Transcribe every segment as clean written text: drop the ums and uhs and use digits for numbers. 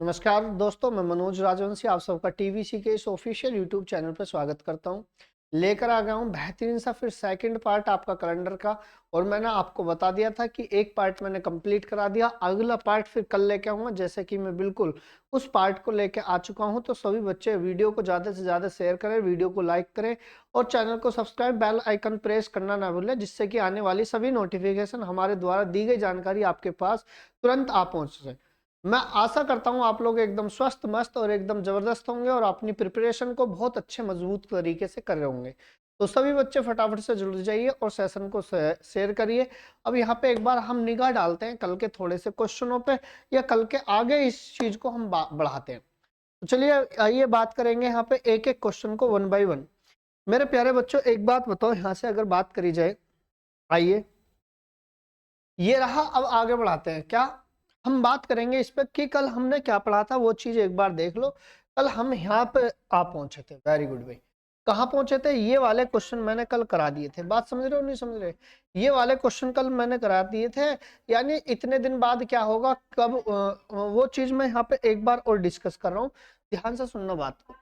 नमस्कार दोस्तों, मैं मनोज राजवंशी आप सबका टीवीसी के इस ऑफिशियल यूट्यूब चैनल पर स्वागत करता हूं। लेकर आ गया हूं बेहतरीन सा फिर सेकंड पार्ट आपका कैलेंडर का। और मैंने आपको बता दिया था कि एक पार्ट मैंने कंप्लीट करा दिया, अगला पार्ट फिर कल लेके आऊंगा। जैसे कि मैं बिल्कुल उस पार्ट को लेके आ चुका हूं। तो सभी बच्चे वीडियो को ज़्यादा से ज़्यादा शेयर करें, वीडियो को लाइक करें और चैनल को सब्सक्राइब, बेल आइकन प्रेस करना ना भूलें, जिससे कि आने वाली सभी नोटिफिकेशन हमारे द्वारा दी गई जानकारी आपके पास तुरंत आ पहुँच सके। मैं आशा करता हूं आप लोग एकदम स्वस्थ मस्त और एकदम जबरदस्त होंगे और अपनी प्रिपरेशन को बहुत अच्छे मजबूत तरीके से कर रहे होंगे। तो सभी बच्चे फटाफट से जुड़ जाइए और सेशन को शेयर करिए। अब यहाँ पे एक बार हम निगाह डालते हैं कल के थोड़े से क्वेश्चनों पे, या कल के आगे इस चीज को हम बढ़ाते हैं। तो चलिए आइए बात करेंगे यहाँ पे एक एक क्वेश्चन को वन बाय वन। मेरे प्यारे बच्चों, एक बात बताओ, यहाँ से अगर बात करी जाए, आइए ये रहा। अब आगे बढ़ाते हैं। क्या हम बात करेंगे इस पे कि कल हमने क्या पढ़ा था, वो चीज एक बार देख लो। कल हम यहाँ पे आ पहुंचे थे। वेरी गुड भाई। कहाँ पहुंचे थे? ये वाले क्वेश्चन मैंने कल करा दिए थे। बात समझ रहे हो नहीं समझ रहे? ये वाले क्वेश्चन कल मैंने करा दिए थे। यानी इतने दिन बाद क्या होगा, कब वो चीज मैं यहाँ पे एक बार और डिस्कस कर रहा हूँ। ध्यान से सुनना बात को।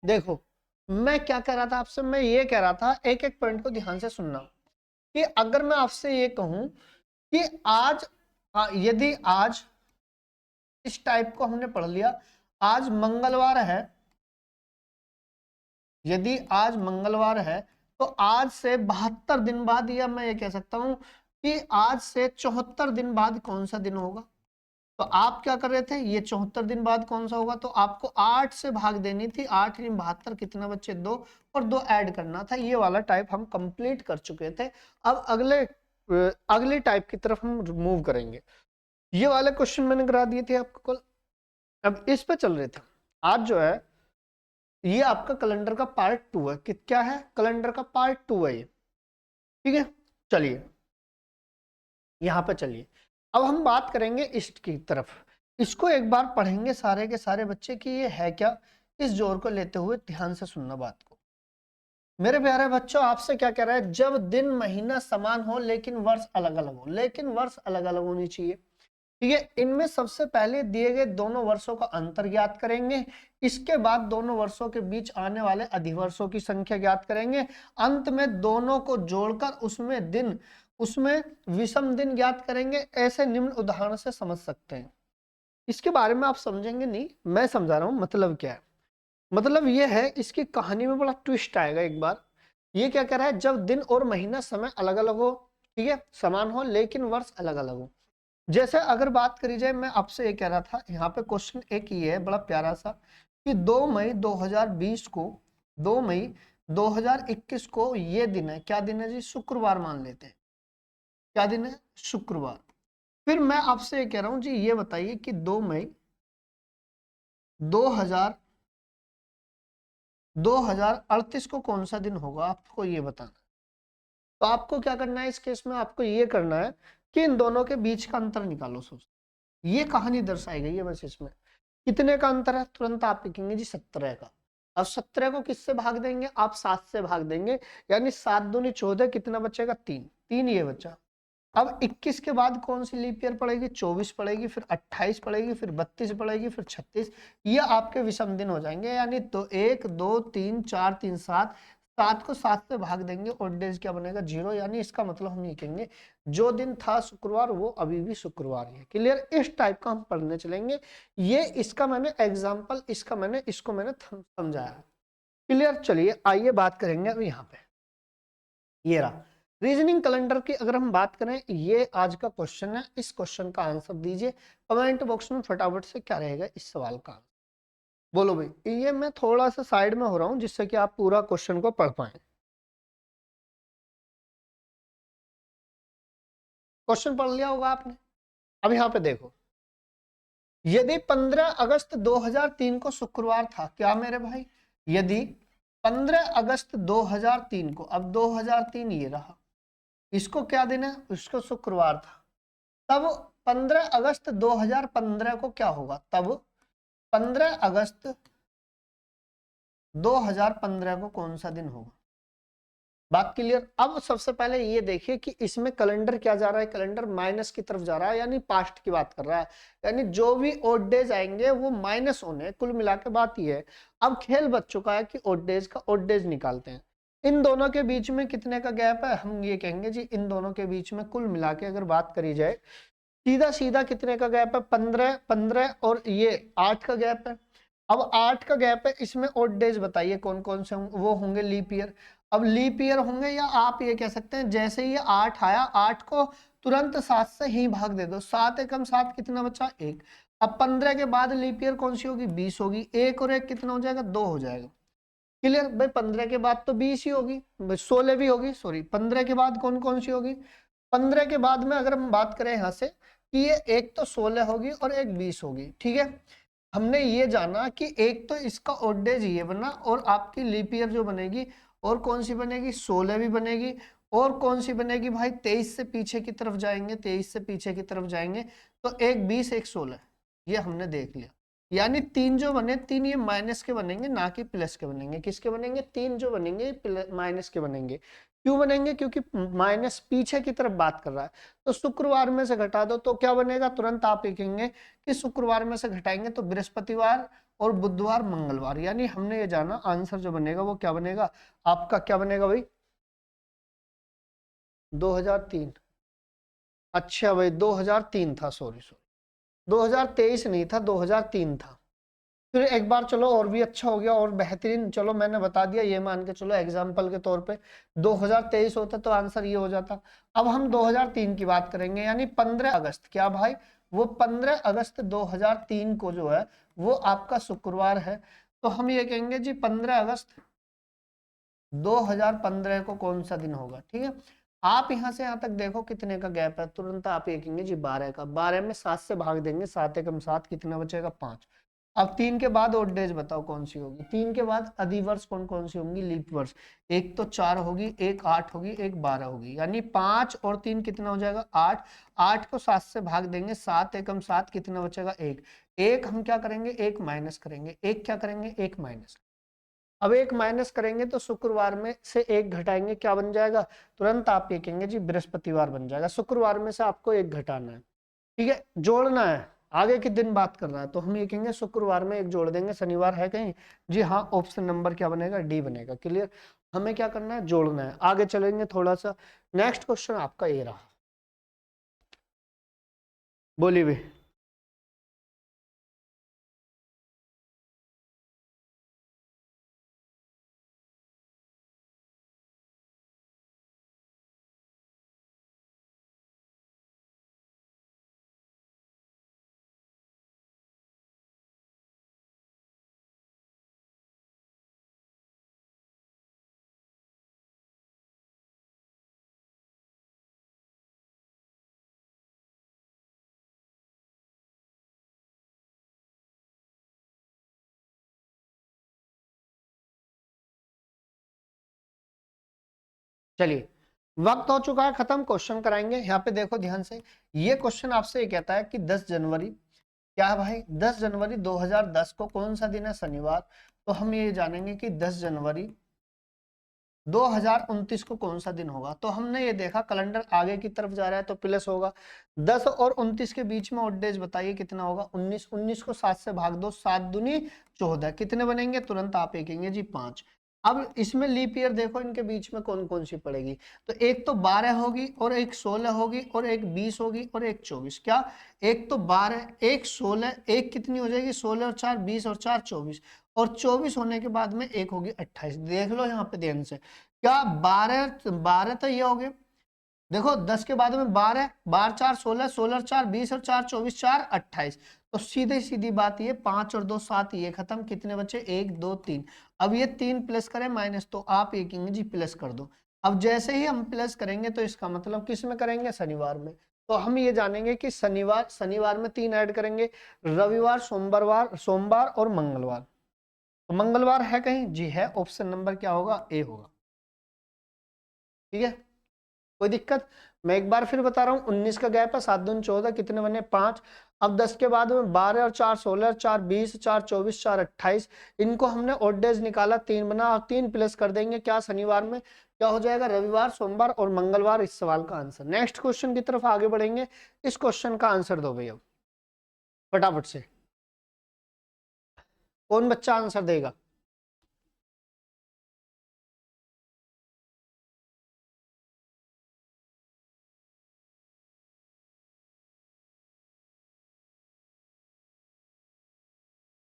देखो, मैं क्या कह रहा था आपसे, मैं ये कह रहा था, एक एक पॉइंट को ध्यान से सुनना। कि अगर मैं आपसे ये कहूं कि आज यदि आज इस टाइप को हमने पढ़ लिया, आज मंगलवार है, यदि आज मंगलवार है तो आज से 72 दिन बाद, या मैं ये कह सकता हूं कि आज से 74 दिन बाद कौन सा दिन होगा। तो आप क्या कर रहे थे, ये 74 दिन बाद कौन सा होगा, तो आपको 8 से भाग देनी थी। 8 नहीं 72, कितना बच्चे, 2, और 2 ऐड करना था। ये वाला टाइप हम कंप्लीट कर चुके थे। अब अगले टाइप की तरफ हम मूव करेंगे। ये वाले क्वेश्चन मैंने करा दिए थे आपको कल। अब इस पे चल रहे थे। आज जो है ये आपका कैलेंडर का पार्ट 2 है। कि क्या है? कैलेंडर का पार्ट 2 है ये। ठीक है, चलिए यहाँ पे चलिए। अब हम बात करेंगे इसकी तरफ। इसको एक बार पढ़ेंगे सारे के सारे बच्चे कि ये है क्या। इस जोर को लेते हुए ध्यान से सुनना बात को। मेरे प्यारे बच्चों, आपसे क्या कह रहा है, जब दिन महीना समान हो लेकिन वर्ष अलग अलग हो। लेकिन वर्ष अलग अलग होनी चाहिए। ठीक है, इनमें सबसे पहले दिए गए दोनों वर्षों का अंतर ज्ञात करेंगे। इसके बाद दोनों वर्षों के बीच आने वाले अधिवर्षों की संख्या ज्ञात करेंगे। अंत में दोनों को जोड़कर उसमें विषम दिन ज्ञात करेंगे। ऐसे निम्न उदाहरण से समझ सकते हैं। इसके बारे में आप समझेंगे नहीं, मैं समझा रहा हूं मतलब क्या है। मतलब ये है, इसकी कहानी में बड़ा ट्विस्ट आएगा एक बार। ये क्या कह रहा है, जब दिन और महीना समय अलग अलग हो, ठीक है, समान हो लेकिन वर्ष अलग अलग हो। जैसे अगर बात करी जाए, मैं आपसे ये कह रहा था, यहाँ पे क्वेश्चन एक ये है बड़ा प्यारा सा, कि 2 मई 2020 को, 2 मई 2021 को ये दिन है। क्या दिन है जी? शुक्रवार मान लेते हैं। क्या दिन है? शुक्रवार। फिर मैं आपसे ये कह रहा हूं जी, ये बताइए कि 2 मई 2000 2038 को कौन सा दिन होगा, आपको ये बताना। तो आपको क्या करना है इस केस में, आपको ये करना है कि इन दोनों के बीच का अंतर निकालो। सोच, ये कहानी दर्शाई गई है बस इसमें। कितने का अंतर है? तुरंत आप लिखेंगे जी 17 का। अब 17 को किससे भाग देंगे आप? 7 से भाग देंगे। यानी 7 दूनी 14, कितना बचेगा? 3। 3 ये बचा। अब 21 के बाद कौन सी लीप ईयर पड़ेगी? 24 पड़ेगी, फिर 28 पड़ेगी, फिर 32 पड़ेगी, फिर 36। ये आपके विषम दिन हो जाएंगे। यानी तो 1 2 3 4 3 7, 7 को 7 से भाग देंगे और डेज क्या बनेगा? 0। यानी इसका मतलब हम ये कहेंगे जो दिन था शुक्रवार वो अभी भी शुक्रवार है। क्लियर? इस टाइप का हम पढ़ने चलेंगे। ये इसका मैंने एग्जाम्पल, इसको मैंने समझाया। क्लियर? चलिए आइए बात करेंगे अब यहाँ पे। ये रहा रीजनिंग कैलेंडर की। अगर हम बात करें, ये आज का क्वेश्चन है। इस क्वेश्चन का आंसर दीजिए कमेंट बॉक्स में फटाफट से। क्या रहेगा इस सवाल का? बोलो भाई। ये मैं थोड़ा सा साइड में हो रहा हूं जिससे कि आप पूरा क्वेश्चन को पढ़ पाए। क्वेश्चन पढ़ लिया होगा आपने। अब यहाँ पे देखो, यदि 15 अगस्त 2003 को शुक्रवार था, क्या मेरे भाई, यदि 15 अगस्त 2003 को, अब 2003 ये रहा, इसको क्या दिन है? इसको शुक्रवार था। तब 15 अगस्त 2015 को क्या होगा? तब 15 अगस्त 2015 को कौन सा दिन होगा? बात क्लियर। अब सबसे पहले ये देखिए कि इसमें कैलेंडर क्या जा रहा है, कैलेंडर माइनस की तरफ जा रहा है, यानी पास्ट की बात कर रहा है, यानी जो भी ओड डेज आएंगे वो माइनस होने, कुल मिला के बात ये है। अब खेल बच चुका है कि ओड डेज का ओड डेज निकालते हैं। इन दोनों के बीच में कितने का गैप है, हम ये कहेंगे जी इन दोनों के बीच में कुल मिला के अगर बात करी जाए, सीधा सीधा कितने का गैप है, 15 15 और ये 8 का गैप है। अब 8 का गैप है, इसमें ओड डेज बताइए कौन कौन से होंगे, वो होंगे लीप ईयर। अब लीप ईयर होंगे, या आप ये कह सकते हैं जैसे ही ये 8 आया, 8 को तुरंत 7 से ही भाग दे दो, 7 एकम 7 कितना बचा, 1। अब 15 के बाद लीप ईयर कौन सी होगी, 20 होगी, 1 और 1 कितना हो जाएगा, 2 हो जाएगा। क्लियर भाई, 15 के बाद तो 20 ही होगी, 16 भी होगी, सॉरी 15 के बाद कौन कौन सी होगी, 15 के बाद में अगर हम बात करें यहां से कि ये एक तो 16 होगी और एक 20 होगी, ठीक है। हमने ये जाना कि एक तो इसका ओड डेज ये बना, और आपकी लीप ईयर जो बनेगी और कौन सी बनेगी, 16 भी बनेगी, और कौन सी बनेगी भाई, 23 से पीछे की तरफ जाएंगे, 23 से पीछे की तरफ जाएंगे तो एक 20 एक 16, ये हमने देख लिया। यानी तीन जो बने, तीन ये माइनस के बनेंगे ना कि प्लस के बनेंगे। किसके बनेंगे, तीन जो बनेंगे माइनस के बनेंगे। क्यों बनेंगे, क्योंकि माइनस पीछे की तरफ बात कर रहा है। तो शुक्रवार में से घटा दो तो क्या बनेगा, तुरंत आप लिखेंगे कि शुक्रवार में से घटाएंगे तो बृहस्पतिवार और बुधवार मंगलवार, यानी हमने ये जाना आंसर जो बनेगा वो क्या बनेगा, आपका क्या बनेगा भाई, 2003। अच्छा भाई 2003 था, सॉरी सॉरी 2023 नहीं था, 2003 था। फिर एक बार चलो और भी अच्छा हो गया और बेहतरीन, चलो मैंने बता दिया, ये मान के चलो एग्जाम्पल के तौर पे 2023 होता तो आंसर ये हो जाता। अब हम 2003 की बात करेंगे, यानी 15 अगस्त, क्या भाई, वो 15 अगस्त 2003 को जो है वो आपका शुक्रवार है। तो हम ये कहेंगे जी 15 अगस्त 2015 को कौन सा दिन होगा, ठीक है। आप यहां से यहां तक देखो कितने का गैप है, तुरंत आप ये कहेंगे जी 12 का, 12 में 7 से भाग देंगे, 7 एकम 7 कितना बचेगा, 5। अब 3 के बाद ओड डेज बताओ कौन सी होगी, 3 के बाद अधिवर्ष कौन कौन सी होंगी, लीप वर्ष। एक तो 4 होगी, एक 8 होगी, एक 12 होगी, यानी 5 और 3 कितना हो जाएगा, 8। 8 को 7 से भाग देंगे, 7 एकम 7 कितना बचेगा, 1। एक हम क्या करेंगे, एक माइनस करेंगे, एक क्या करेंगे, एक माइनस। अब एक माइनस करेंगे तो शुक्रवार में से एक घटाएंगे, क्या बन जाएगा, तुरंत आप ये कहेंगे जी बृहस्पतिवार बन जाएगा। शुक्रवार में से आपको एक घटाना है, ठीक है, जोड़ना है, आगे के दिन बात कर रहा है तो हम ये कहेंगे शुक्रवार में एक जोड़ देंगे, शनिवार है कहीं, जी हाँ, ऑप्शन नंबर क्या बनेगा, डी बनेगा। क्लियर, हमें क्या करना है, जोड़ना है। आगे चलेंगे थोड़ा सा, नेक्स्ट क्वेश्चन आपका ये रहा, बोलिए भी। चलिए, वक्त हो चुका है खत्म, क्वेश्चन कराएंगे। यहाँ पे देखो ध्यान से, ये क्वेश्चन आपसे ये कहता है कि 10 जनवरी, क्या है भाई, 10 जनवरी 2010 को कौन सा दिन है, शनिवार। तो हम ये जानेंगे कि 10 जनवरी 2029 को कौन सा दिन होगा। तो हमने ये देखा कैलेंडर आगे की तरफ जा रहा है तो प्लस होगा, 10 और 29 के बीच में ओड डेज बताइए कितना होगा, 19। 19 को 7 से भाग दो, 7 दूनी 14, कितने बनेंगे, तुरंत आप ये कहेंगे जी 5। अब इसमें लीप ईयर देखो इनके बीच में कौन कौन सी पड़ेगी, तो एक तो 12 होगी और एक 16 होगी और एक 20 होगी और एक 24। क्या, एक तो 12, एक 16, एक कितनी हो जाएगी, 16 और 4 20 और 4 24, और 24 होने के बाद में एक होगी 28। देख लो यहाँ पे ध्यान से, क्या 12, 12 तो ये हो गए, देखो 10 के बाद में 12, 12 4 16, 16 4 20 और 4 24, 4 28। तो सीधे सीधी बात ये, 5 और 2 7, ये खत्म, कितने बचे, 1 2 3। अब ये 3 प्लस करें माइनस, तो आप ये कहेंगे जी प्लस कर दो। अब जैसे ही हम प्लस करेंगे तो इसका मतलब किस में करेंगे, शनिवार में। तो हम ये जानेंगे कि शनिवार, शनिवार में 3 ऐड करेंगे, रविवार, सोमवार और मंगलवार। तो मंगलवार है कहीं, जी है, ऑप्शन नंबर क्या होगा, ए होगा, ठीक है। कोई दिक्कत? मैं एक बार फिर बता रहा हूँ, 19 का गैप है, 7 दूनी 14, कितने बने 5। अब 10 के बाद में 12 और 4 16, 4 20, 4 24, 4 28, इनको हमने ऑड डेज निकाला, 3 बना, और 3 प्लस कर देंगे क्या शनिवार में, क्या हो जाएगा रविवार, सोमवार और मंगलवार। इस सवाल का आंसर। नेक्स्ट क्वेश्चन की तरफ आगे बढ़ेंगे। इस क्वेश्चन का आंसर दो भैया फटाफट से, कौन बच्चा आंसर देगा?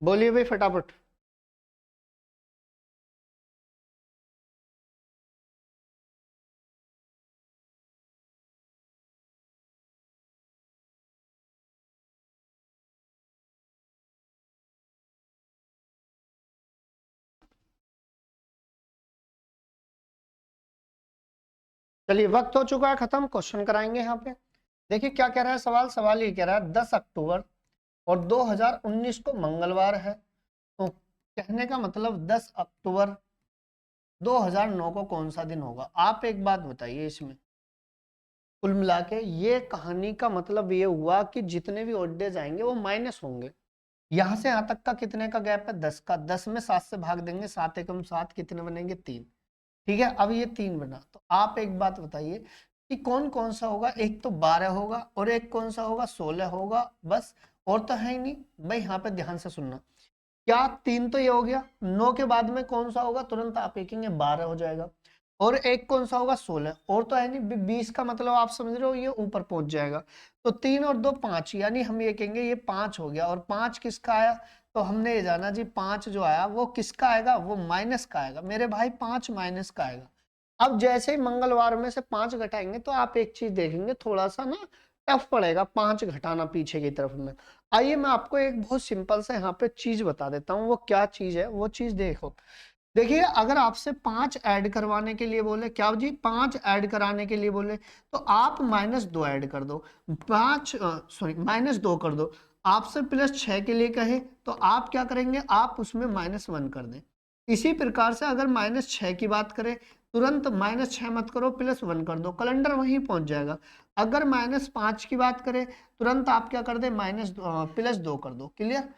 बोलिए भाई फटाफट। चलिए वक्त हो चुका है खत्म, क्वेश्चन कराएंगे यहाँ पे। देखिए क्या कह रहा है सवाल, सवाल ये कह रहा है 10 अक्टूबर और 2019 को मंगलवार है, तो कहने का मतलब 10 अक्टूबर 2009 को कौन सा दिन होगा? आप एक बात बताइए, इसमें कुल मिला के ये कहानी का मतलब ये हुआ कि जितने भी ओड डेज आएंगे वो माइनस होंगे। यहां से यहां तक का कितने का गैप है? 10 का। 10 में 7 से भाग देंगे, 7 एकम 7, कितने बनेंगे 3। ठीक है, अब ये 3 बना, तो आप एक बात बताइए कि कौन कौन सा होगा? एक तो 12 होगा और एक कौन सा होगा? 16 होगा, बस। और तो है ही नहीं भाई। यहाँ पे ध्यान से सुनना, क्या 3 तो ये हो गया, 9 के बाद में कौन सा होगा? तुरंत आप देखेंगे 12 हो जाएगा। और एक कौन सा होगा? 16। और तो है नहीं, 20 का मतलब आप समझ रहे हो ये ऊपर पहुंच जाएगा। तो 3 और 2 5, यानी हम ये कहेंगे ये 5 हो गया। और 5 किसका आया? तो हमने ये जाना जी 5 जो आया वो किसका आएगा? वो माइनस का आएगा मेरे भाई, 5 माइनस का आएगा। अब जैसे ही मंगलवार में से 5 घटाएंगे तो आप एक चीज देखेंगे, थोड़ा सा ना टफ पड़ेगा 5 घटाना पीछे की तरफ में। आइए मैं आपको एक बहुत सिंपल सा यहाँ पे चीज बता देता हूँ, वो क्या चीज है वो चीज देखो। देखिए अगर आपसे 5 ऐड करवाने के लिए बोले, क्या जी 5 ऐड कराने के लिए बोले, तो आप -2 ऐड कर दो, 5 सॉरी -2 कर दो। आपसे +6 के लिए कहे तो आप क्या करेंगे? आप उसमें -1 कर दें। इसी प्रकार से अगर -6 की बात करें, तुरंत -6 मत करो, +1 कर दो, कैलेंडर वहीं पहुंच जाएगा। अगर -5 की बात करें, तुरंत आप क्या कर दे? +2 कर दो। क्लियर?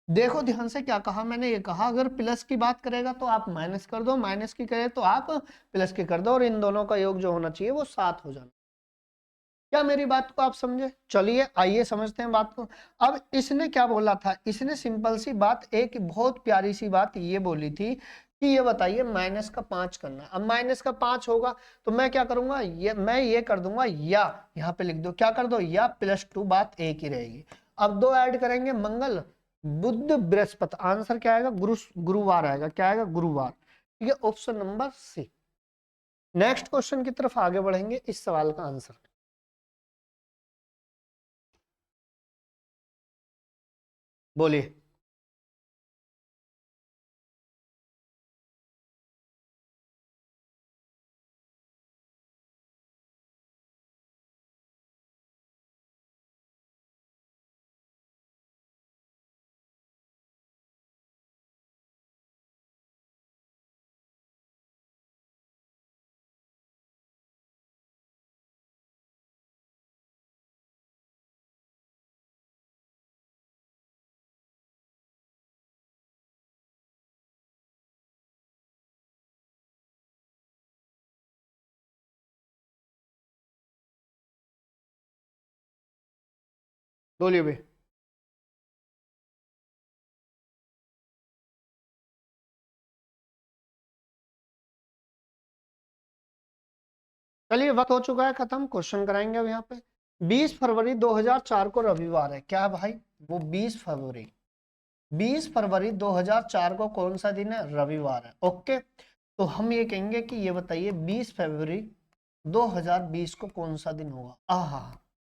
देखो ध्यान से क्या कहा मैंने, ये कहा अगर प्लस की बात करेगा तो आप माइनस कर दो, माइनस की करे तो आप प्लस की कर दो, और इन दोनों का योग जो होना चाहिए वो 7 हो जाना। क्या मेरी बात को आप समझे? चलिए आइए समझते हैं बात को। अब इसने क्या बोला था? इसने सिंपल सी बात, एक बहुत प्यारी सी बात ये बोली थी कि ये बताइए -5 करना है। अब -5 होगा तो मैं क्या करूंगा? मैं ये कर दूंगा, या यहाँ पे लिख दो, क्या कर दो? या +2, बात एक ही रहेगी। अब 2 ऐड करेंगे, मंगल बुध बृहस्पति, आंसर क्या आएगा? गुरुवार आएगा। क्या आएगा? गुरुवार। ठीक है, option number c. Next question की तरफ आगे बढ़ेंगे। इस सवाल का आंसर बोलिए। बोलिए भाई। चलिए वक्त हो चुका है खत्म, क्वेश्चन कराएंगे अब यहाँ पे। 20 फरवरी 2004 को रविवार है क्या भाई? वो 20 फरवरी 2004 को कौन सा दिन है? रविवार है। ओके, तो हम ये कहेंगे कि ये बताइए 20 फरवरी 2020 को कौन सा दिन होगा? आहा,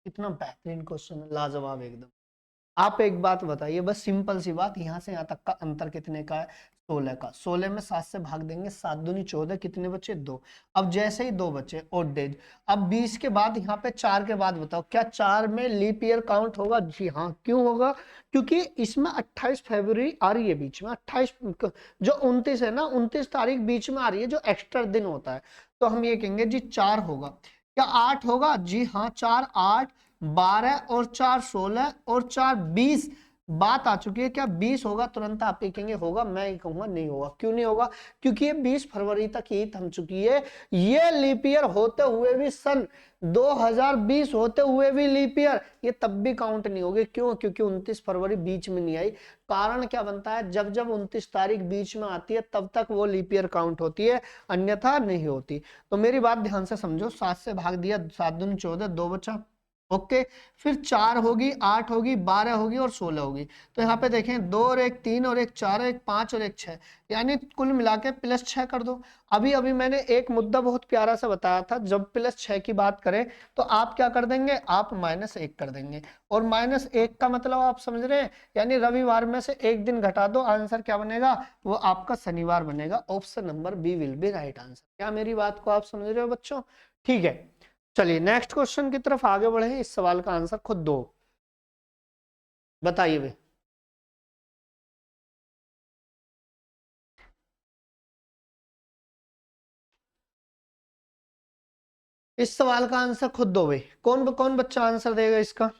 कितना बेहतरीन क्वेश्चन है, लाजवाब एकदम। आप एक बात बताइए, बस सिंपल सी बात, यहाँ से यहाँ तक का अंतर कितने का है? 16 का। 16 में 7 से भाग देंगे, 7 दूनी 14, कितने बचे? 2। अब जैसे ही 2 बचे ओड डेज। अब 20 के बाद यहाँ पे 4 के बाद बताओ, क्या 4 में लीप ईयर काउंट होगा? जी हाँ। क्यों होगा? क्योंकि इसमें 28 फरवरी आ रही है बीच में, 28 जो 29 है ना, 29 तारीख बीच में आ रही है, जो एक्स्ट्रा दिन होता है। तो हम ये कहेंगे जी 4 होगा। क्या 8 होगा? जी हाँ, 4 8 12 और 4 16 और 4 20। बात आ चुकी है, क्या 20 होगा? तुरंत आप ही कहेंगे होगा, मैं ही कहूंगा नहीं होगा। क्यों नहीं होगा? क्योंकि ये 20 फरवरी तक ही थम चुकी है। ये लीप ईयर होते हुए भी, सन 2020 होते हुए भी लीप ईयर, ये तब भी काउंट नहीं होगी। क्यों? क्योंकि 29 फरवरी बीच में नहीं आई। कारण क्या बनता है? जब जब 29 तारीख बीच में आती है तब तक वो लीप ईयर काउंट होती है, अन्यथा नहीं होती। तो मेरी बात ध्यान से समझो। 7 से भाग दिया, 7 दूनी 14, 2 बचा। ओके, फिर 4 होगी, 8 होगी, 12 होगी और 16 होगी। तो यहाँ पे देखें 2 और 1 3 और 1 4 और 1 5 और 1 6, यानी कुल मिला के प्लस 6 कर दो। अभी अभी मैंने एक मुद्दा बहुत प्यारा सा बताया था, जब प्लस 6 की बात करें तो आप क्या कर देंगे? आप -1 कर देंगे। और -1 का मतलब आप समझ रहे हैं, यानी रविवार में से एक दिन घटा दो, आंसर क्या बनेगा? वो आपका शनिवार बनेगा। Option number b will be right answer. क्या मेरी बात को आप समझ रहे हो बच्चों? ठीक है, चलिए नेक्स्ट क्वेश्चन की तरफ आगे बढ़े। इस सवाल का आंसर खुद दो, बताइए वे। इस सवाल का आंसर खुद दो वे। कौन कौन बच्चा आंसर देगा इसका?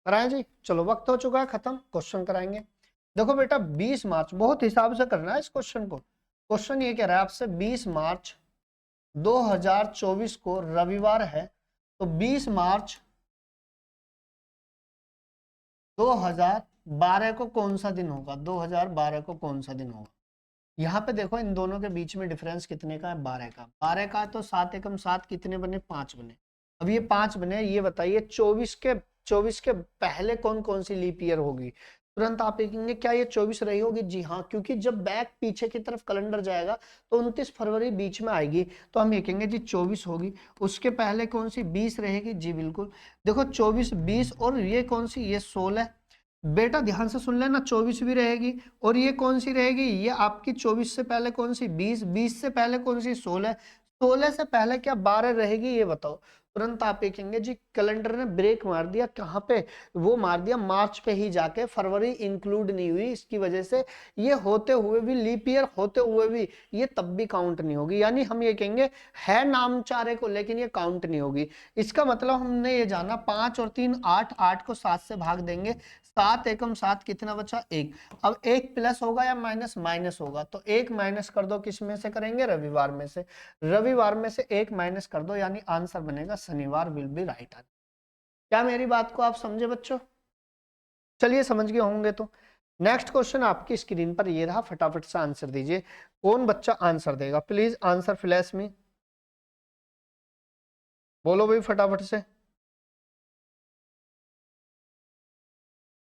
कराएं जी, चलो वक्त हो चुका है खत्म, क्वेश्चन कराएंगे। देखो बेटा, 20 मार्च, बहुत हिसाब से करना है इस क्वेश्चन को। क्वेश्चन ये कह रहा है आपसे, 20 मार्च 2024 को रविवार है, तो 20 मार्च 2012 को कौन सा दिन होगा? 2012 को कौन सा दिन होगा? यहाँ पे देखो, इन दोनों के बीच में डिफरेंस कितने का है? 12 का। 12 का तो 7 एकम 7 कितने बने? 5 बने। अब ये 5 बने, ये बताइए 24 के पहले कौन कौन सी लीप ईयर होगी? तुरंत आप देखेंगे, क्या ये 24 रही होगी? जी हाँ, क्योंकि जब बैक पीछे की तरफ कैलेंडर जाएगा तो 29 फरवरी बीच में आएगी, तो हम ये कहेंगे जी 24 होगी। उसके पहले कौन सी? 20 रहेगी। जी बिल्कुल। देखो 24 20 और ये कौन सी? ये 16। बेटा ध्यान से सुन लेना, 24 भी रहेगी। और ये कौन सी रहेगी? ये आपकी 24 से पहले कौन सी? 20। 20 से पहले कौन सी? 16। 16 से पहले क्या 12 रहेगी? ये बताओ। तुरंत आप देखेंगे जी कैलेंडर ने ब्रेक मार दिया। कहाँ पे? वो मार दिया मार्च पे ही जाके, फरवरी इंक्लूड नहीं हुई। इसकी वजह से ये होते हुए भी, लीप ईयर होते हुए भी, ये तब भी काउंट नहीं होगी। यानी हम ये कहेंगे है नामचारे को, लेकिन ये काउंट नहीं होगी। इसका मतलब हमने ये जाना, 5 और 3 8, 8 को 7 से भाग देंगे, 7 एकम 7 कितना बचा? 1। अब एक प्लस होगा या माइनस? माइनस होगा, तो एक माइनस कर दो। किस में से करेंगे? रविवार में से। रविवार में से एक माइनस कर दो, यानी आंसर बनेगा शनिवार विल बी राइट आंसर। क्या मेरी बात को आप समझे बच्चों? चलिए समझ गए होंगे तो। नेक्स्ट क्वेश्चन आपकी स्क्रीन पर ये रहा, फटाफट से आंसर दीजिए। कौन बच्चा आंसर देगा? प्लीज आंसर फ्लैश में बोलो भाई फटाफट से।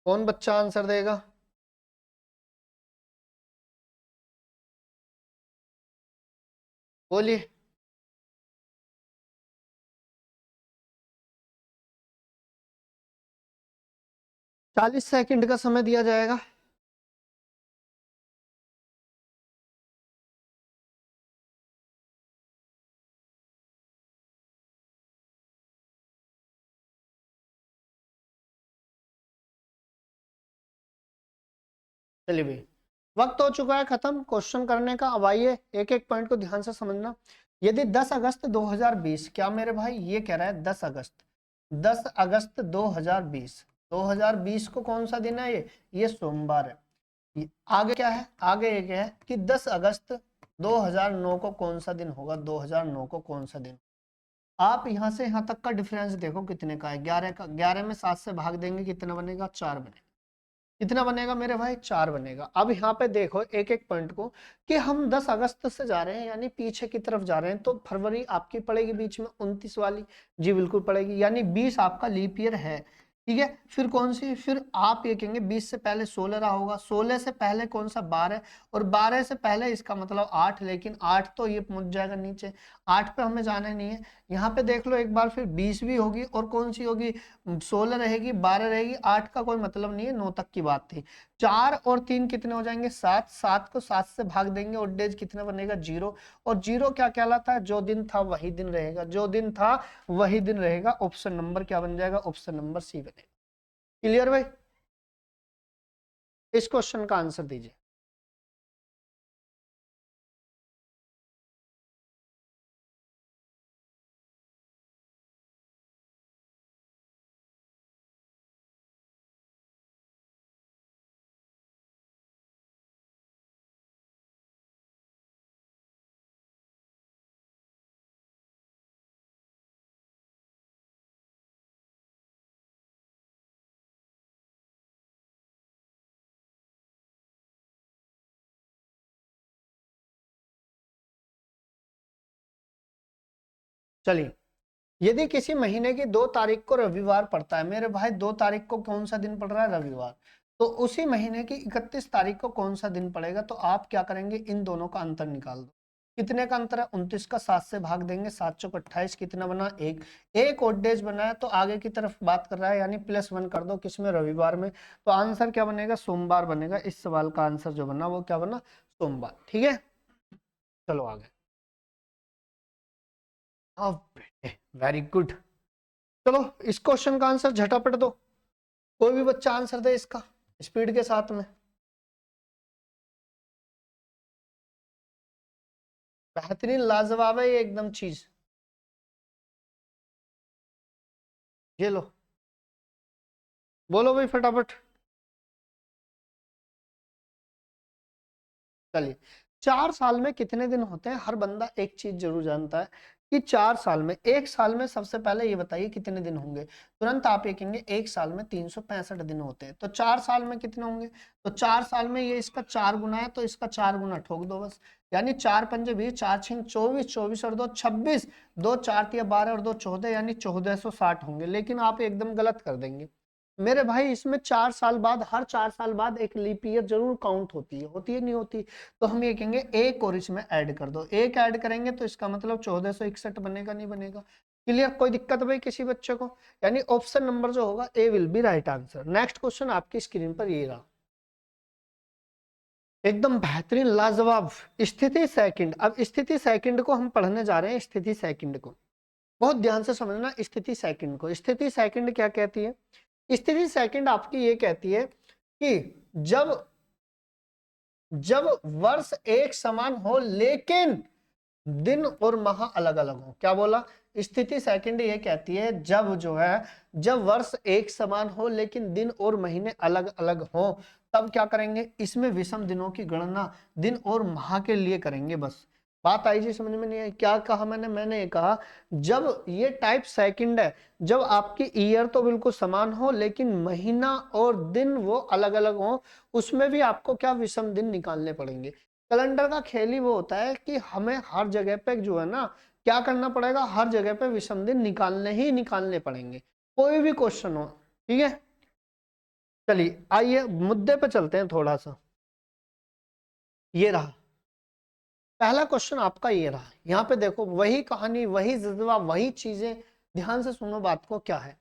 कौन बच्चा आंसर देगा? बोलिए। 40 सेकंड का समय दिया जाएगा। चलिए भाई, वक्त हो चुका है खत्म क्वेश्चन करने का। अब आइए एक एक पॉइंट को ध्यान से समझना। यदि 10 अगस्त 2020, क्या मेरे भाई ये कह रहा है 10 अगस्त, 10 अगस्त 2020, 2020 को कौन सा दिन है? ये सोमवार है। आगे क्या है? आगे ये क्या है कि 10 अगस्त 2009 को कौन सा दिन होगा? 2009 को कौन सा दिन? आप यहां से यहां तक का डिफरेंस देखो कितने का है। 11 का, 11 में 7 से भाग देंगे, कितना बनेगा? 4 बनेगा। कितना बनेगा मेरे भाई? 4 बनेगा। अब यहाँ पे देखो एक एक पॉइंट को, कि हम 10 अगस्त से जा रहे हैं, यानी पीछे की तरफ जा रहे हैं, तो फरवरी आपकी पड़ेगी बीच में 29 वाली। जी बिल्कुल पड़ेगी, यानी 20 आपका लीप ईयर है। ठीक है। फिर कौन सी, फिर आप ये कहेंगे 20 से पहले 16 रहा होगा, 16 से पहले कौन सा 12, और 12 से पहले इसका मतलब 8, लेकिन 8 तो ये पहुंच जाएगा नीचे, 8 पे हमें जाना नहीं है। यहाँ पे देख लो एक बार, फिर 20 भी होगी और कौन सी होगी, 16 रहेगी, 12 रहेगी, 8 का कोई मतलब नहीं है, 9 तक की बात थी। 4 और 3 कितने हो जाएंगे, 7, 7 को 7 से भाग देंगे, और डेज कितना बनेगा, 0, और 0 क्या कहलाता है, जो दिन था वही दिन रहेगा, जो दिन था वही दिन रहेगा। ऑप्शन नंबर क्या बन जाएगा, ऑप्शन नंबर सी बनेगा। क्लियर भाई, इस क्वेश्चन का आंसर दीजिए। चलिए, यदि किसी महीने की 2 तारीख को रविवार पड़ता है, मेरे भाई 2 तारीख को कौन सा दिन पड़ रहा है, रविवार, तो उसी महीने की 31 तारीख को कौन सा दिन पड़ेगा, तो आप क्या करेंगे, इन दोनों का अंतर निकाल दो। कितने का अंतर है, 29 का 7 से भाग देंगे, 7 चौक 28, कितना बना, एक, एक ओड डेज बना है, तो आगे की तरफ बात कर रहा है, यानी +1 कर दो, किसमें, रविवार में, तो आंसर क्या बनेगा, सोमवार बनेगा। इस सवाल का आंसर जो बना वो क्या बना, सोमवार। ठीक है, चलो आगे। Very good. चलो इस क्वेश्चन का आंसर झटापट दो, कोई भी बच्चा आंसर दे इसका स्पीड के साथ में। बेहतरीन, लाजवाब है ये एकदम चीज, ये लो, बोलो भाई फटाफट। चलिए, 4 साल में कितने दिन होते हैं, हर बंदा एक चीज जरूर जानता है कि 4 साल में, एक साल में सबसे पहले ये बताइए कितने दिन होंगे, तुरंत आप ये कहेंगे एक साल में 365 दिन होते हैं, तो 4 साल में कितने होंगे, तो 4 साल में ये इसका 4 गुना है, तो इसका 4 गुना ठोक दो बस, यानी 4 पंजे 20, 4 छः 24, 24 और 2 26, 2 4 तिया 12 और 2 14, यानी 1460 होंगे, लेकिन आप एकदम गलत कर देंगे मेरे भाई। इसमें 4 साल बाद, हर 4 साल बाद एक लीप ईयर जरूर काउंट होती है नहीं होती, तो हम ये कहेंगे एक और इसमें ऐड कर दो, एक ऐड करेंगे तो इसका मतलब 1461 बनेगा, नहीं बनेगा। क्लियर, कोई दिक्कत भाई किसी बच्चे को, यानी ऑप्शन नंबर जो होगा A will be right answer. Next question आपकी स्क्रीन पर ये रहा, एकदम बेहतरीन लाजवाब, स्थिति सेकंड। अब स्थिति सेकंड को हम पढ़ने जा रहे हैं, स्थिति सेकंड को बहुत ध्यान से समझना। स्थिति सेकंड को, स्थिति सेकंड क्या कहती है, स्थिति सेकंड आपकी ये कहती है कि जब जब वर्ष एक समान हो लेकिन दिन और माह अलग अलग हो। क्या बोला, स्थिति सेकंड ये कहती है जब जो है, जब वर्ष एक समान हो लेकिन दिन और महीने अलग अलग हो, तब क्या करेंगे, इसमें विषम दिनों की गणना दिन और माह के लिए करेंगे। बस बात आई जी समझ में, नहीं आई, क्या कहा मैंने ये कहा जब ये टाइप सेकंड है, जब आपकी ईयर तो बिल्कुल समान हो लेकिन महीना और दिन वो अलग अलग हो, उसमें भी आपको क्या, विषम दिन निकालने पड़ेंगे। कैलेंडर का खेल ही वो होता है कि हमें हर जगह पे जो है ना, क्या करना पड़ेगा, हर जगह पे विषम दिन निकालने ही निकालने पड़ेंगे, कोई भी क्वेश्चन हो। ठीक है, चलिए आइए मुद्दे पे चलते हैं थोड़ा सा। ये रहा पहला क्वेश्चन आपका, ये रहा, यहाँ पे देखो वही कहानी, वही जज्बा, वही चीजें, ध्यान से सुनो बात को। क्या है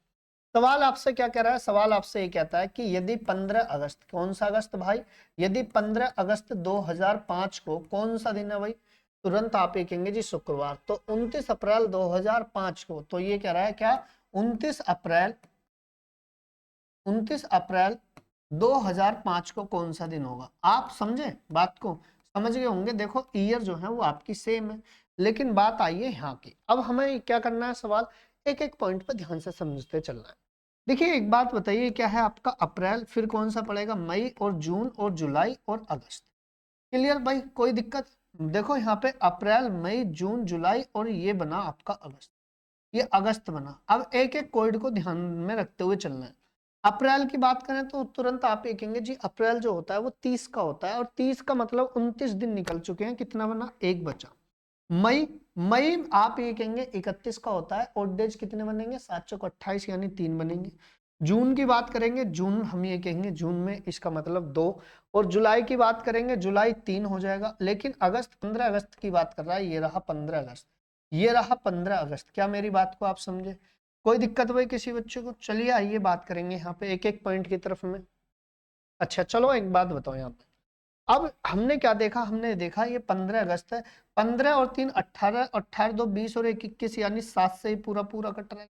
सवाल, आपसे क्या कह रहा है, सवाल आपसे ये कहता है कि यदि 15 अगस्त, कौन सा अगस्त भाई, यदि 15 अगस्त 2005 को कौन सा दिन है भाई, तुरंत आप ये कहेंगे जी शुक्रवार, तो 29 अप्रैल 2005 को, तो ये कह रहा है क्या, 29 अप्रैल, 29 अप्रैल 2005 को कौन सा दिन होगा। आप समझे बात को, समझ गए होंगे। देखो ईयर जो है वो आपकी सेम है, लेकिन बात आई है यहाँ की। अब हमें क्या करना है, सवाल एक एक पॉइंट पर ध्यान से समझते चलना है। देखिए एक बात बताइए, क्या है आपका अप्रैल, फिर कौन सा पड़ेगा, मई और जून और जुलाई और अगस्त। क्लियर भाई, कोई दिक्कत, देखो यहाँ पे अप्रैल मई जून जुलाई और ये बना आपका अगस्त, ये अगस्त बना। अब एक एक कोड को ध्यान में रखते हुए चलना है। अप्रैल की बात करें तो तुरंत आप ये कहेंगे जी अप्रैल जो होता है वो 30 का होता है, और 30 का मतलब 29 दिन निकल चुके हैं, कितना बना, एक बचा। मई, मई आप ये कहेंगे 31 का होता है, और डेज कितने बनेंगे, 7 चौक 28, यानी 3 बनेंगे। जून की बात करेंगे, जून हम ये कहेंगे जून में, इसका मतलब 2। और जुलाई की बात करेंगे, जुलाई 3 हो जाएगा। लेकिन अगस्त, 15 अगस्त की बात कर रहा है, ये रहा 15 अगस्त, ये रहा 15 अगस्त। क्या मेरी बात को आप समझे? कोई दिक्कत भाई किसी बच्चे को? चलिए आइए बात करेंगे यहाँ पे एक एक पॉइंट की तरफ में। अच्छा चलो एक बात बताओ यहाँ पे, अब हमने क्या देखा, हमने देखा ये 15 अगस्त है, 15 और 3 18, 18 2 20 और 1 21, यानी 7 से ही पूरा पूरा कट रहा है।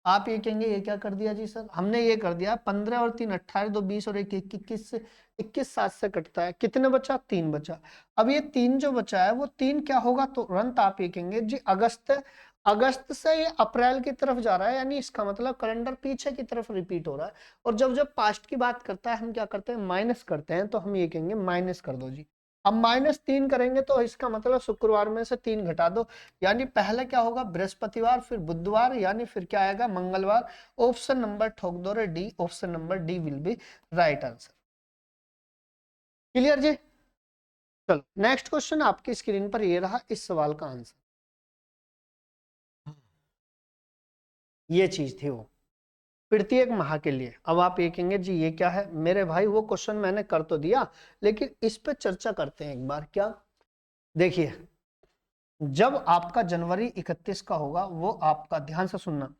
आप ये कहेंगे ये क्या कर दिया जी सर? हमने ये कर दिया 15 और 3 18 2 20 और 1 21, 21 7 से कटता है, कितने बचा? 3 बचा। अब ये 3 जो बचा है वो 3 क्या होगा? तुरंत आप ये कहेंगे जी अगस्त है, अगस्त से ये अप्रैल की तरफ जा रहा है, यानी इसका मतलब कैलेंडर पीछे की तरफ रिपीट हो रहा है। और जब जब पास्ट की बात करता है हम क्या करते हैं? माइनस करते हैं, तो हम ये कहेंगे माइनस कर दो जी। अब -3 करेंगे तो इसका मतलब शुक्रवार में से 3 घटा दो, यानी पहले क्या होगा? बृहस्पतिवार, फिर बुधवार, यानी फिर क्या आएगा? मंगलवार। ऑप्शन नंबर ठोक दो रे D, option number D will be right answer. Clear जी? चलो नेक्स्ट क्वेश्चन आपकी स्क्रीन पर ये रहा, इस सवाल का आंसर ये चीज थी वो, प्रत्येक माह के लिए। अब आप ये कहेंगे जी ये क्या है? मेरे भाई वो क्वेश्चन मैंने कर तो दिया, लेकिन इस पे चर्चा करते हैं एक बार। क्या? देखिए, जब आपका जनवरी 31 का होगा, वो आपका ध्यान से सुनना,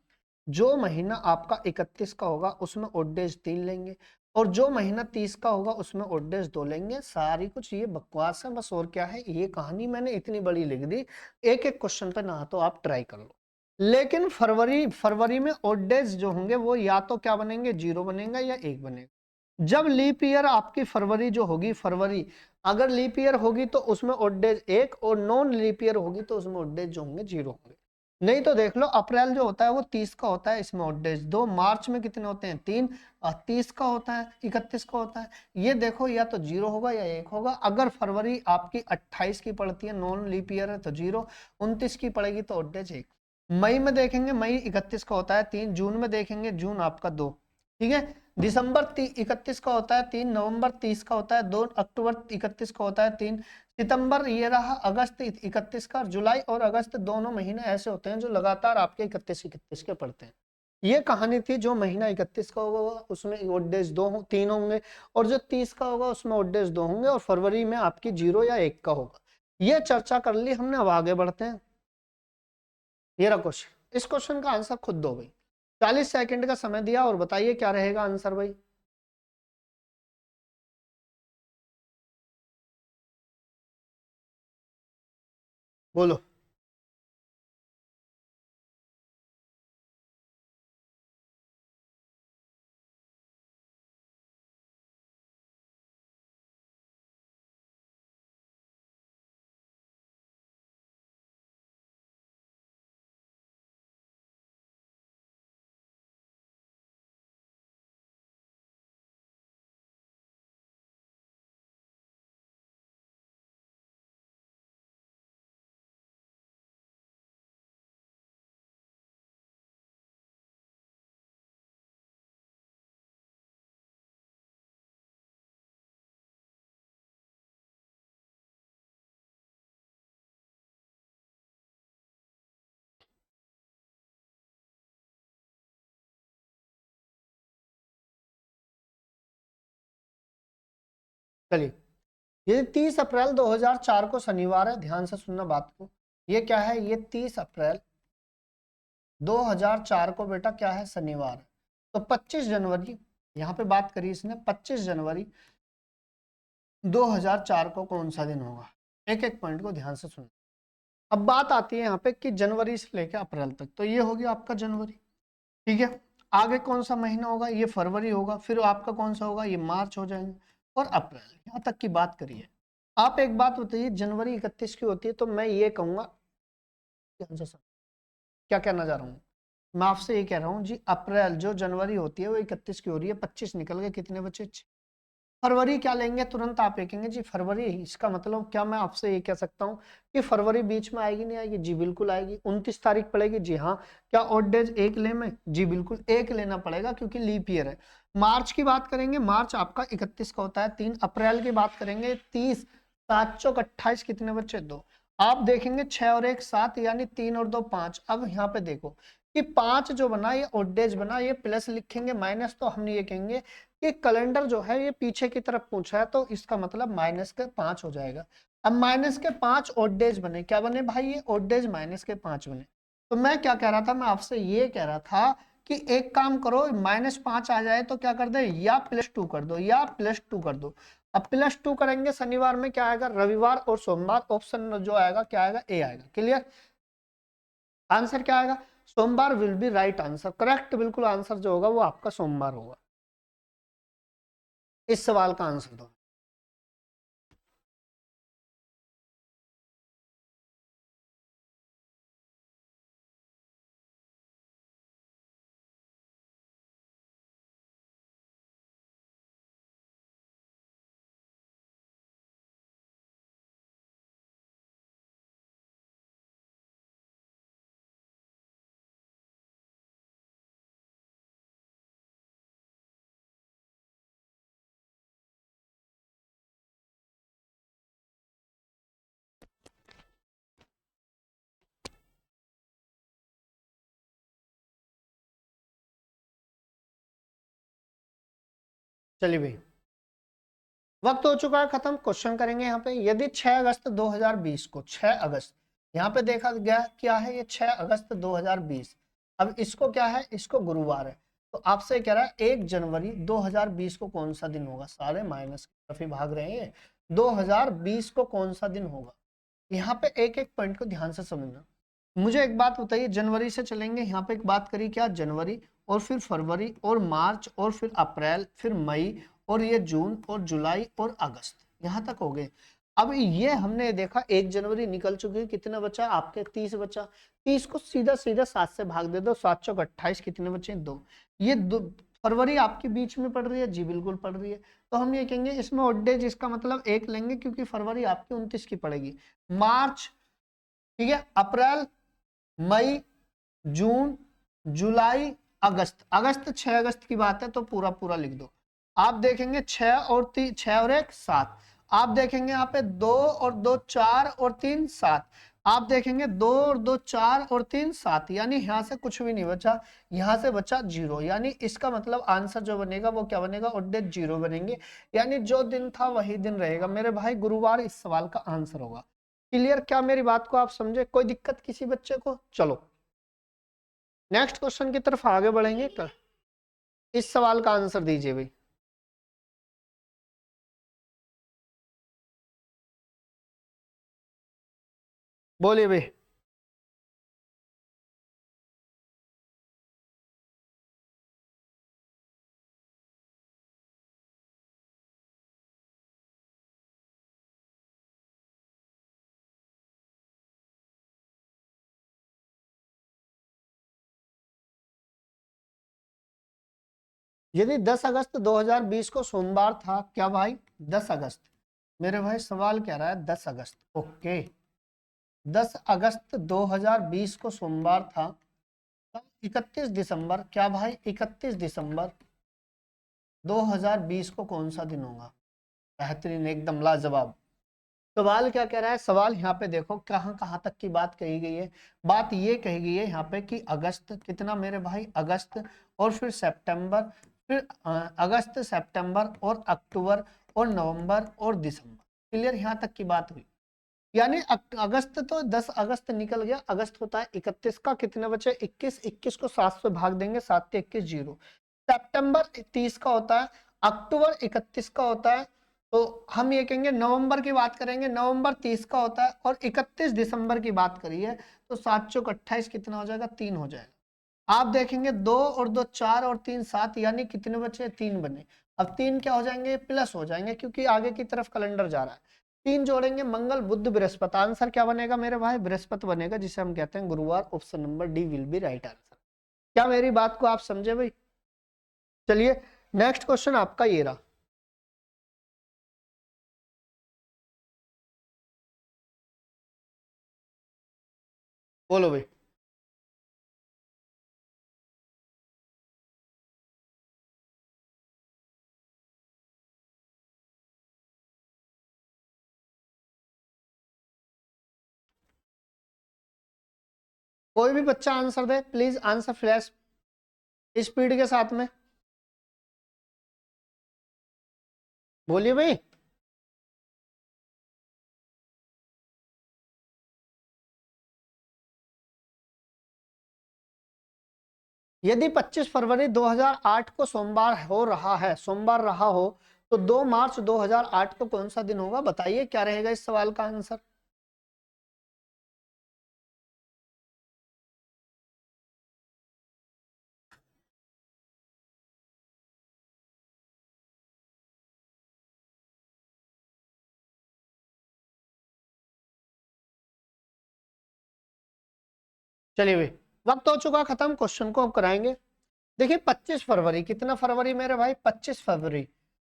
जो महीना आपका 31 का होगा उसमें ओड डेज 3 लेंगे, और जो महीना 30 का होगा उसमें ओड डेज 2 लेंगे। सारी कुछ ये बकवास है बस, और क्या है? ये कहानी मैंने इतनी बड़ी लिख दी, एक एक क्वेश्चन पे ना तो आप ट्राई कर लो। लेकिन फरवरी, फरवरी में ओड डेज जो होंगे वो या तो क्या बनेंगे? 0 बनेगा या 1 बनेगा। जब लीप ईयर आपकी फरवरी जो होगी, फरवरी अगर लीप ईयर होगी तो उसमें ओड डेज 1, और नॉन लीप ईयर होगी तो उसमें ओड डेज जो होंगे 0 होंगे। नहीं तो देख लो, अप्रैल जो होता है वो 30 का होता है, इसमें ओड डेज 2। मार्च में कितने होते हैं? 3। और 30 का होता है, 31 का होता है। ये देखो या तो 0 होगा या 1 होगा। अगर फरवरी आपकी 28 की पड़ती है, नॉन लीप ईयर है, तो 0। 29 की पड़ेगी तो ओड डेज 1। मई में देखेंगे, मई 31 का होता है, 3। जून में देखेंगे, जून आपका 2। ठीक है। दिसंबर 31 का होता है, 3। नवंबर 30 का होता है, 2। अक्टूबर 31 का होता है, 3। सितंबर ये रहा, अगस्त 31 का। जुलाई और अगस्त दोनों महीने ऐसे होते हैं जो लगातार आपके 31 के पड़ते हैं। ये कहानी थी, जो महीना 31 का होगा उसमें ओड डेज 3 होंगे, और जो 30 का होगा उसमें ओड डेज 2 होंगे, और फरवरी में आपकी 0 या 1 का होगा। ये चर्चा कर ली हमने, अब आगे बढ़ते हैं। ये रहा क्वेश्चन, इस क्वेश्चन का आंसर खुद दो भाई। 40 सेकंड का समय दिया और बताइए क्या रहेगा आंसर भाई। बोलो। चलिए, ये 30 अप्रैल 2004 को शनिवार है, ध्यान से सुनना बात को। ये क्या है? ये 30 अप्रैल 2004 को बेटा क्या है? शनिवार है। तो 25 जनवरी, यहाँ पे बात करी इसने, 25 जनवरी 2004 को कौन सा दिन होगा? एक एक पॉइंट को ध्यान से सुनना। अब बात आती है यहाँ पे कि जनवरी से लेकर अप्रैल तक, तो ये हो गया आपका जनवरी। ठीक है। आगे कौन सा महीना होगा? ये फरवरी होगा। फिर आपका कौन सा होगा? ये मार्च हो जाएंगे, और अप्रैल। यहाँ तक की बात करिए। आप एक बात बताइए, जनवरी 31 की होती है तो मैं ये कहूंगा, क्या कहना चाह रहा हूँ मैं आपसे? ये कह रहा हूँ जी, अप्रैल जो जनवरी होती है वो 31 की हो रही है, 25 निकल गए, कितने बचे? 6। फरवरी क्या लेंगे? तुरंत आप देखेंगे जी फरवरी। इसका मतलब क्या मैं आपसे ये कह सकता हूँ कि फरवरी बीच में आएगी? नहीं आएगी? जी बिल्कुल आएगी। 29 तारीख पड़ेगी? जी हाँ। क्या ऑड डेज 1 ले में? जी बिल्कुल 1 लेना पड़ेगा, क्योंकि लीप ईयर है। मार्च की बात करेंगे, मार्च आपका 31 का होता है, 3। अप्रैल की बात करेंगे, 30। 7 चौक 28, कितने बच्चे? 2। आप देखेंगे 6 और 1 7 यानी 3 और 2 5। अब यहाँ पे देखो कि 5 जो बना ये ऑड डेज बना, ये प्लस लिखेंगे माइनस, तो हम ये कहेंगे कि कैलेंडर जो है ये पीछे की तरफ पूछा है, तो इसका मतलब माइनस के 5 हो जाएगा। अब माइनस के 5 ऑड डेज बने, क्या बने भाई, ये ऑड डेज माइनस के 5 बने। तो मैं क्या कह रहा था, मैं आपसे ये कह रहा था कि एक काम करो, -5 आ जाए तो क्या कर दे, या +2 कर दो, या +2 कर दो। अब +2 करेंगे, शनिवार में क्या आएगा, रविवार और सोमवार, ऑप्शन जो आएगा क्या आएगा, ए आएगा। क्लियर, आंसर क्या आएगा, सोमवार will be right answer, correct, बिल्कुल आंसर जो होगा वो आपका सोमवार होगा। इस सवाल का आंसर दो। चलिए भाई, वक्त हो चुका है खत्म। क्वेश्चन करेंगे यहाँ पे, यदि 6 अगस्त 2020 को, 6 अगस्त यहाँ पे देखा गया क्या है, ये 6 अगस्त 2020, अब इसको क्या है, इसको गुरुवार है, तो आपसे कह रहा है 1 जनवरी 2020 को कौन सा दिन होगा, सारे माइनस की तरफ ही भाग रहे हैं। 2020 को कौन सा दिन होगा, यहाँ पे एक एक पॉइंट को ध्यान से समझना। मुझे एक बात बताइए, जनवरी से चलेंगे, यहाँ पे एक बात करी क्या, जनवरी और फिर फरवरी और मार्च और फिर अप्रैल, फिर मई और ये जून और जुलाई और अगस्त, यहाँ तक हो गए। अब ये हमने देखा 1 जनवरी निकल चुकी है, कितना बचा आपके, 30 बचा। 30 को सीधा सीधा 7 से भाग दे दो, 7 चौक 28, कितने बचे, 2। ये फरवरी आपके बीच में पड़ रही है, जी बिल्कुल पड़ रही है, तो हम ये कहेंगे इसमें ऑड डेज, इसका मतलब 1 लेंगे क्योंकि फरवरी आपकी 29 की पड़ेगी। मार्च, ठीक है, अप्रैल, मई, जून, जुलाई, अगस्त, अगस्त 6 अगस्त की बात है तो पूरा पूरा लिख दो। आप देखेंगे 6 और 3, 6 और 1 7। आप देखेंगे यहाँ पे 2 और 2 4 और 3 7। आप देखेंगे 2 और 2 4 और 3 7, यानी यहाँ से कुछ भी नहीं बचा, यहाँ से बचा 0, यानी इसका मतलब आंसर जो बनेगा वो क्या बनेगा, ऑड डेज 0 बनेंगे, यानी जो दिन था वही दिन रहेगा मेरे भाई, गुरुवार इस सवाल का आंसर होगा। क्लियर, क्या मेरी बात को आप समझे, कोई दिक्कत किसी बच्चे को। चलो नेक्स्ट क्वेश्चन की तरफ आगे बढ़ेंगे, इस सवाल का आंसर दीजिए भाई। बोलिए भाई। यदि 10 अगस्त 2020 को सोमवार था, क्या भाई, 10 अगस्त, मेरे भाई सवाल कह रहा है 10 अगस्त, ओके, 10 अगस्त 2020 को सोमवार था, 31 दिसंबर, क्या भाई 31 दिसंबर 2020 को कौन सा दिन होगा, बेहतरीन, एकदम लाजवाब। सवाल क्या कह रहा है, सवाल यहाँ पे देखो कहाँ कहाँ तक की बात कही गई है। बात ये कही गई है यहाँ पे कि अगस्त कितना मेरे भाई, अगस्त और फिर सितंबर, फिर अगस्त, सितंबर और अक्टूबर और नवंबर और दिसंबर। क्लियर, यहाँ तक की बात हुई, यानी अगस्त तो 10 अगस्त निकल गया, अगस्त होता है 31 का, कितने बचे 21, 21 को 7 से भाग देंगे, 7 से 21 0। सितंबर 30 का होता है, अक्टूबर 31 का होता है, तो हम ये कहेंगे नवंबर की बात करेंगे, नवंबर 30 का होता है, और 31 दिसंबर की बात करिए तो 7 चौक 28, कितना हो जाएगा, 3 हो जाएगा। आप देखेंगे 2 और 2 4 और 3 7, यानी कितने बचे, 3 बने। अब 3 क्या हो जाएंगे, प्लस हो जाएंगे क्योंकि आगे की तरफ कैलेंडर जा रहा है। 3 जोड़ेंगे, मंगल बुध बृहस्पति, आंसर क्या बनेगा मेरे भाई, बृहस्पति बनेगा, जिसे हम कहते हैं गुरुवार, option number D will be right answer. क्या मेरी बात को आप समझे भाई। चलिए नेक्स्ट क्वेश्चन आपका ये रहा, बोलो भाई। कोई भी बच्चा answer they please, answer flash speed के साथ में बोलिए भाई। यदि 25 फरवरी 2008 को सोमवार हो रहा है, सोमवार रहा हो, तो 2 मार्च 2008 को कौन सा दिन होगा? बताइए क्या रहेगा इस सवाल का आंसर। चलिए भाई, वक्त हो चुका खत्म, क्वेश्चन को अब कराएंगे। देखिए 25 फरवरी, कितना फरवरी मेरे भाई? 25 फरवरी।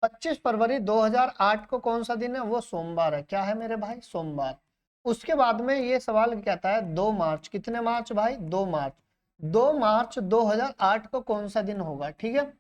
25 फरवरी 2008 को कौन सा दिन है? वो सोमवार है। क्या है मेरे भाई? सोमवार। उसके बाद में ये सवाल कहता है 2 मार्च, कितने मार्च भाई? 2 मार्च। 2 मार्च 2008 को कौन सा दिन होगा? ठीक है,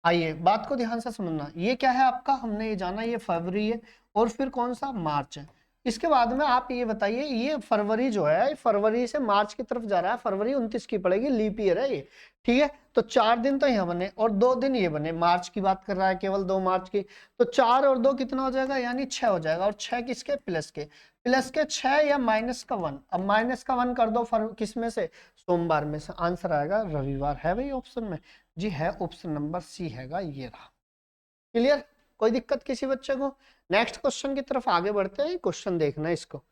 आइए बात को ध्यान से समझना। ये क्या है आपका? हमने ये जाना ये फरवरी है, और फिर कौन सा? मार्च है। इसके बाद में आप ये बताइए, ये फरवरी जो है फरवरी से मार्च की तरफ जा रहा है, फरवरी 29 की पड़ेगी, लीप ईयर है ये। ठीक है, तो 4 दिन तो यहाँ बने और 2 दिन ये बने। मार्च की बात कर रहा है केवल, 2 मार्च की। तो 4 और 2 कितना हो जाएगा? यानी 6 हो जाएगा। और 6 किसके? प्लस के। प्लस के 6 या माइनस का 1? अब माइनस का 1 कर दो किस में से? सोमवार में से। आंसर आएगा रविवार। है भाई ऑप्शन में? जी है, ऑप्शन नंबर सी हैगा, ये रहा। क्लियर? कोई दिक्कत किसी बच्चे को? नेक्स्ट क्वेश्चन की तरफ आगे बढ़ते हैं। क्वेश्चन देखना है इसको,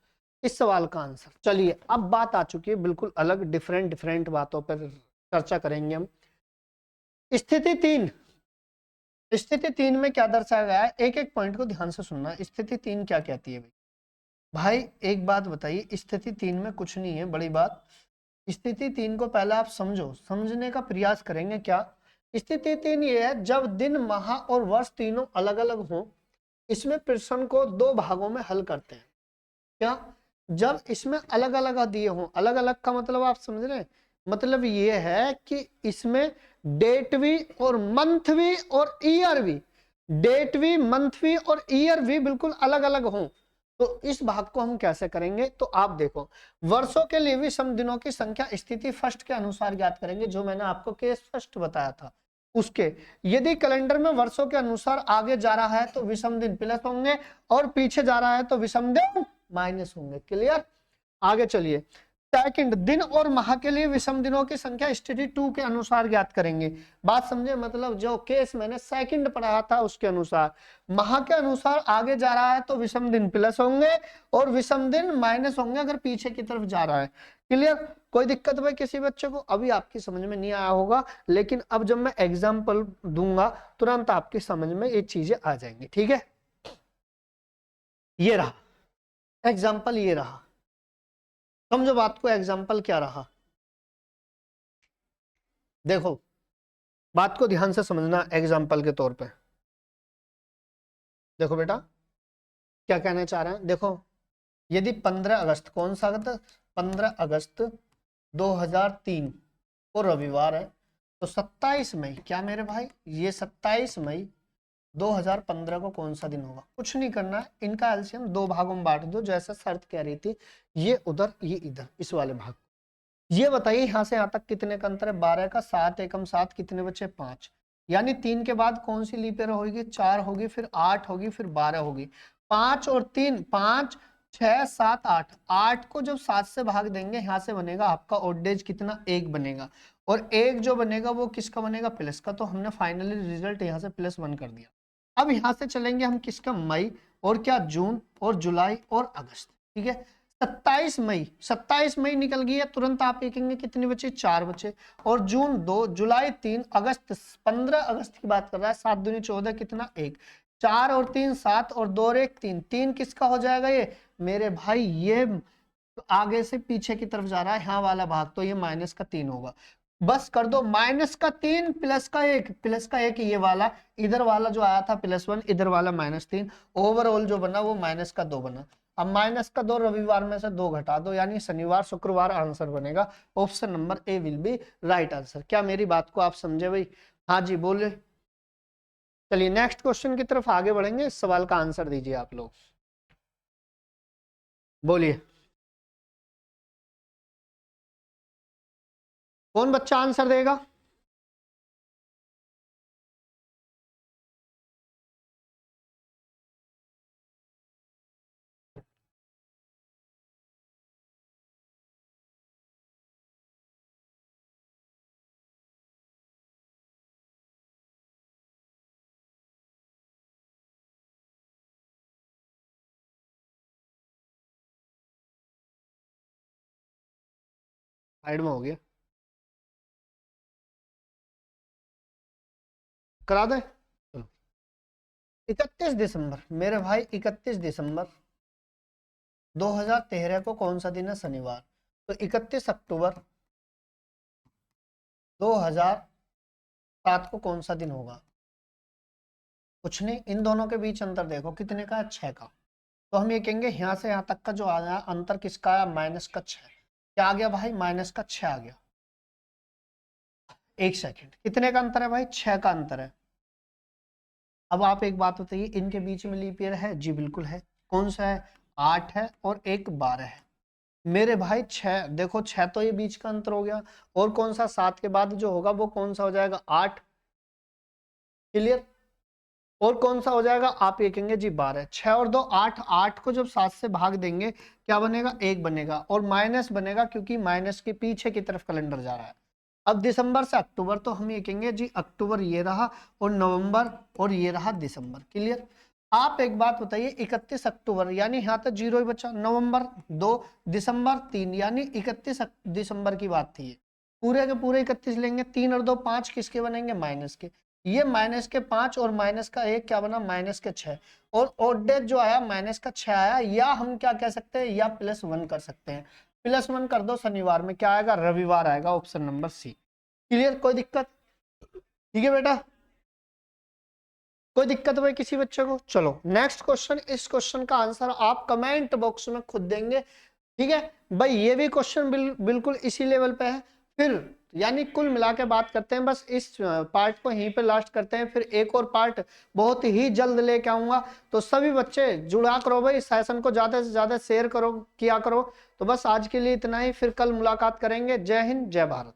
इस सवाल का आंसर। चलिए अब बात आ चुकी है बिल्कुल अलग, डिफरेंट डिफरेंट बातों पर चर्चा करेंगे हम। स्थिति 3। स्थिति 3 में क्या दर्शाया गया है? एक एक पॉइंट को ध्यान से सुनना। स्थिति 3 क्या कहती है भाई? भाई एक बात बताइए, स्थिति 3 में कुछ नहीं है बड़ी बात। स्थिति 3 को पहले आप समझो, समझने का प्रयास करेंगे। क्या स्थिति 3 ये है? जब दिन, माह और वर्ष तीनों अलग अलग हो, इसमें प्रश्न को 2 भागों में हल करते हैं। क्या? जब इसमें अलग अलग दिए हों, अलग अलग का मतलब आप समझ रहे हैं? मतलब ये है कि इसमें डेट भी और मंथ भी और ईयर भी, डेट भी, मंथ भी और ईयर भी बिल्कुल अलग अलग हों, तो इस भाग को हम कैसे करेंगे? तो आप देखो, वर्षों के लिए विषम दिनों की संख्या स्थिति फर्स्ट के अनुसार ज्ञात करेंगे, जो मैंने आपको केस फर्स्ट बताया था उसके। यदि कैलेंडर में वर्षों के अनुसार आगे जा रहा है तो विषम दिन प्लस होंगे, और पीछे जा रहा है तो विषम दिन माइनस होंगे। क्लियर? आगे चलिए। सेकंड, दिन और माह के लिए विषम दिनों की संख्या स्थिति 2 के अनुसार ज्ञात करेंगे। बात समझे? मतलब जो केस मैंने सेकंड पढ़ाया था उसके अनुसार। माह के अनुसार आगे जा रहा है तो विषम दिन प्लस होंगे और विषम दिन माइनस होंगे अगर पीछे की तरफ जा रहा है। क्लियर? कोई दिक्कत भाई किसी बच्चे को? अभी आपकी समझ में नहीं आया होगा, लेकिन अब जब मैं एग्जाम्पल दूंगा तुरंत आपकी समझ में ये चीजें आ जाएंगी। ठीक है, ये रहा एग्जाम्पल, ये रहा। समझो बात को, एग्जाम्पल क्या रहा? देखो बात को ध्यान से समझना एग्जाम्पल के तौर पे। देखो बेटा क्या कहना चाह रहे हैं, देखो यदि 15 अगस्त, कौन सा अगस्त? 15 अगस्त 2003 को रविवार है, तो 27 मई, क्या मेरे भाई? ये 27 मई 2015 को कौन सा दिन होगा? कुछ नहीं करना है, इनका एलसीएम 2 भागों में बांट दो, जैसा शर्त कह रही थी, ये उधर ये इधर, इस वाले भाग। ये बताइए यहाँ से यहाँ तक कितने का अंतर है? 12 का 7 एकम 7, कितने बचे? 5। यानी 3 के बाद कौन सी लीप ईयर होगी? 4 होगी, फिर 8 होगी, फिर 12 होगी। 5 और 3, 5 6 7 8, 8 को जब 7 से भाग देंगे यहाँ से बनेगा आपका ओड डेज कितना? 1 बनेगा। और 1 जो बनेगा वो किसका बनेगा? प्लस का। तो हमने फाइनली रिजल्ट यहाँ से +1 कर दिया। अब यहाँ से चलेंगे हम किसका? मई, और क्या? जून और जुलाई और अगस्त। ठीक है, 27 मई, 27 मई निकल गई है, तुरंत आप देखेंगे कितने बचे? 4 बचे। और जून 2, जुलाई 3, अगस्त 15 अगस्त की बात कर रहा है, 7 दूनी 14, कितना? 1। 4 और 3 7 और 2 और 1 3, 3 किसका हो जाएगा ये मेरे भाई? ये आगे से पीछे की तरफ जा रहा है यहाँ वाला भाग, तो ये -3 होगा। बस कर दो, -3 +1, +1 ये वाला, इधर वाला जो आया था +1, इधर वाला -3, ओवरऑल जो बना वो -2 बना। अब -2 रविवार में से 2 घटा दो, यानी शनिवार शुक्रवार आंसर बनेगा। Option number A will be right answer. क्या मेरी बात को आप समझे भाई? हाँ जी बोले। चलिए नेक्स्ट क्वेश्चन की तरफ आगे बढ़ेंगे, इस सवाल का आंसर दीजिए आप लोग, बोलिए। कौन बच्चा आंसर देगा? साइड में हो गया, करा दे। 31 दिसंबर मेरे भाई, 31 दिसंबर 2013 को कौन सा दिन है? शनिवार। तो 31 अक्टूबर 2007 को कौन सा दिन होगा? कुछ नहीं, इन दोनों के बीच अंतर देखो कितने का है? 6 का। तो हम ये कहेंगे यहाँ से यहाँ तक का जो आया अंतर किसका आया? माइनस का 6। क्या आ गया भाई? माइनस का 6 आ गया। एक सेकेंड, कितने का अंतर है भाई? 6 का अंतर है। अब आप एक बात बताइए, इनके बीच में लीप ईयर है? जी बिल्कुल है। कौन सा है? 8 है और एक 12 है। मेरे भाई 6, देखो 6 तो ये बीच का अंतर हो गया, और कौन सा 7 के बाद जो होगा वो कौन सा हो जाएगा? 8। क्लियर? और कौन सा हो जाएगा? आप ये कहेंगे जी 12। 6 और 2 8, 8 को जब 7 से भाग देंगे क्या बनेगा? 1 बनेगा, और माइनस बनेगा क्योंकि माइनस के पीछे की तरफ कैलेंडर जा रहा है। अब दिसंबर से अक्टूबर, तो हम ये कहेंगे जी अक्टूबर ये रहा, और नवंबर, और ये रहा दिसंबर। क्लियर? आप एक बात बताइए, 31 अक्टूबर यानी यहाँ तक जीरो ही बचा, नवंबर 2, दिसंबर 3, यानी 31 दिसंबर की बात थी। पूरे के पूरे 31 लेंगे, 3 और 2 5, किसके बनेंगे? माइनस के। ये माइनस के 5 और माइनस का 1 क्या बना? माइनस के 6। और ऑड डेज जो आया माइनस का 6 आया, या हम क्या कह सकते हैं? या +1 कर सकते हैं। +1 कर दो, शनिवार में क्या आएगा? रविवार आएगा, ऑप्शन नंबर सी। क्लियर? कोई दिक्कत? ठीक है बेटा, कोई दिक्कत भाई किसी बच्चे को? चलो नेक्स्ट क्वेश्चन। इस क्वेश्चन का आंसर आप कमेंट बॉक्स में खुद देंगे। ठीक है भाई, ये भी क्वेश्चन बिल्कुल इसी लेवल पे है। फिर यानी कुल मिला के बात करते हैं, बस इस पार्ट को यहीं पे लास्ट करते हैं, फिर एक और पार्ट बहुत ही जल्द लेके आऊंगा। तो सभी बच्चे जुड़ा करो भाई, सेशन को ज्यादा से ज्यादा शेयर करो, किया करो। तो बस आज के लिए इतना ही, फिर कल मुलाकात करेंगे। जय हिंद, जय भारत।